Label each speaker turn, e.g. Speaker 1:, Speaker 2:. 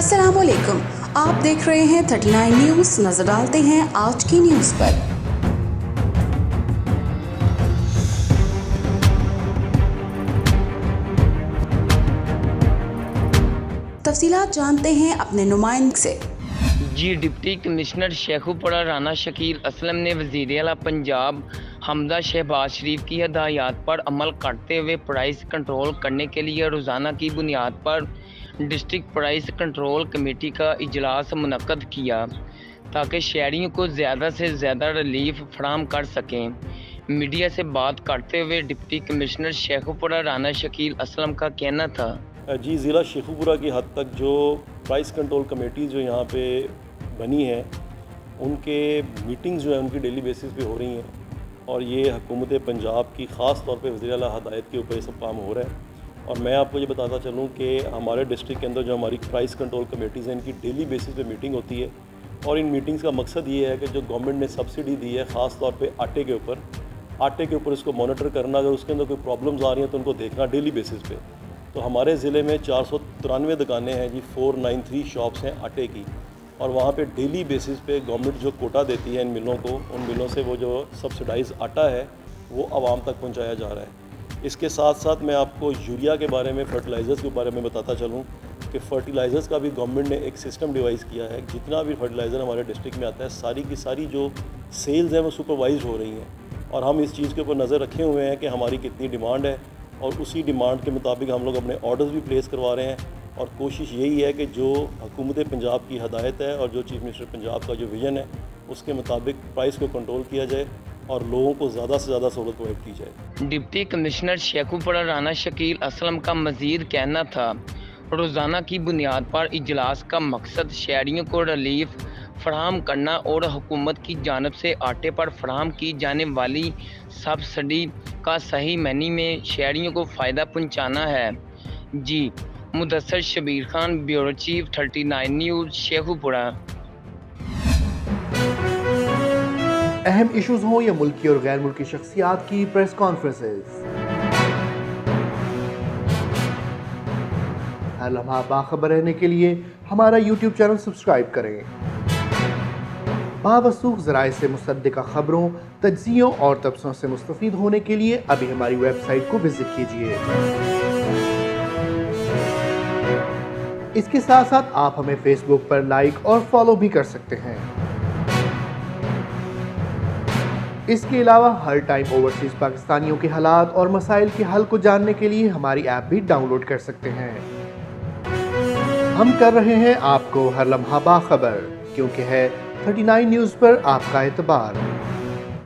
Speaker 1: अस्सलाम वालेकुम, आप देख रहे हैं 39 न्यूज़। नजर डालते हैं आज की न्यूज़ पर। तफसीलात जानते हैं अपने नुमाइंदे से।
Speaker 2: डिप्टी कमिश्नर शेखुपुरा राना शकील असलम ने वज़ीर आला पंजाब हमजा शहबाज शरीफ की हदायत पर अमल करते हुए प्राइस कंट्रोल करने के लिए रोज़ाना की बुनियाद पर डिस्ट्रिक्ट प्राइस कंट्रोल कमेटी का इजलास मुनक्कद किया ताकि शहरियों को ज़्यादा से ज़्यादा रिलीफ फराहम कर सकें। मीडिया से बात करते हुए डिप्टी कमिश्नर शेखुपुरा राना शकील असलम का कहना था,
Speaker 3: जी ज़िला शेखुपुरा की हद तक जो प्राइस कंट्रोल कमेटी जो यहाँ पे बनी है उनके मीटिंग्स जो है उनकी डेली बेसिस पे हो रही हैं और ये हुकूमत पंजाब की ख़ास तौर पे वज़ीर आला हदायत के ऊपर ये सब काम हो रहा है। और मैं आपको ये बताता चलूँ कि हमारे डिस्ट्रिक्ट के अंदर जो हमारी प्राइस कंट्रोल कमेटीज़ हैं इनकी डेली बेसिस पे मीटिंग होती है और इन मीटिंग्स का मकसद ये है कि जो गवर्नमेंट ने सब्सिडी दी है ख़ास तौर पे आटे के ऊपर इसको मॉनिटर करना, अगर उसके अंदर कोई प्रॉब्लम्स आ रही हैं तो उनको देखना डेली बेसिस पे। तो हमारे ज़िले में 493 दुकानें हैं जी, 493 शॉप्स हैं आटे की, और वहाँ पे डेली बेसिस पे गवर्नमेंट जो कोटा देती है इन मिलों को, उन मिलों से वो जो सब्सिडाइज आटा है वो आवाम तक पहुँचाया जा रहा है। इसके साथ साथ मैं आपको यूरिया के बारे में, फर्टिलाइज़र्स के बारे में बताता चलूँ कि फर्टिलाइज़र्स का भी गवर्नमेंट ने एक सिस्टम डिवाइस किया है। जितना भी फर्टिलाइज़र हमारे डिस्ट्रिक्ट में आता है सारी की सारी जो सेल्स हैं वो सुपरवाइज हो रही हैं और हम इस चीज़ के ऊपर नज़र रखे हुए हैं कि हमारी कितनी डिमांड है और उसी डिमांड के मुताबिक हम लोग अपने ऑर्डर्स भी प्लेस करवा रहे हैं। और कोशिश यही है कि जो हुकूमत पंजाब की हदायत है और जो चीफ मिनिस्टर पंजाब का जो विज़न है उसके मुताबिक प्राइस को कंट्रोल किया जाए और लोगों को ज़्यादा से ज़्यादा सहूलत प्रोवाइड की जाए।
Speaker 2: डिप्टी कमिश्नर शेखुपुरा राना शकील असलम का मज़ीद कहना था, रोज़ाना की बुनियाद पर इजलास का मकसद शहरियों को रिलीफ फराहम करना और हुकूमत की जानिब से आटे पर फराहम की जाने वाली सब्सिडी का सही मायने में शहरियों को फ़ायदा पहुँचाना है। Mudassar Shabbir Khan, bureau chief, 39 news, Sheikhupura.
Speaker 4: अहम इश्यूज हों या मुल्की और गैर मुल्की शख्सियात की प्रेस कॉन्फ्रेंसेस, हर लम्हा बाखबर रहने के लिए हमारा यूट्यूब चैनल सब्सक्राइब करें। बावसूख ज़राए से मुसद्दिक़ा खबरों, तज्ज़ियों और तबसरों से मुस्तफ़ीद होने के लिए अभी हमारी वेबसाइट को विजिट कीजिए। इसके साथ साथ आप हमें फेसबुक पर लाइक और फॉलो भी कर सकते हैं। इसके अलावा हर टाइम ओवरसीज पाकिस्तानियों के हालात और मसाइल के हल को जानने के लिए हमारी ऐप भी डाउनलोड कर सकते हैं। हम कर रहे हैं आपको हर लम्हा बाखबर, क्योंकि है 39 न्यूज़ पर आपका एतबार।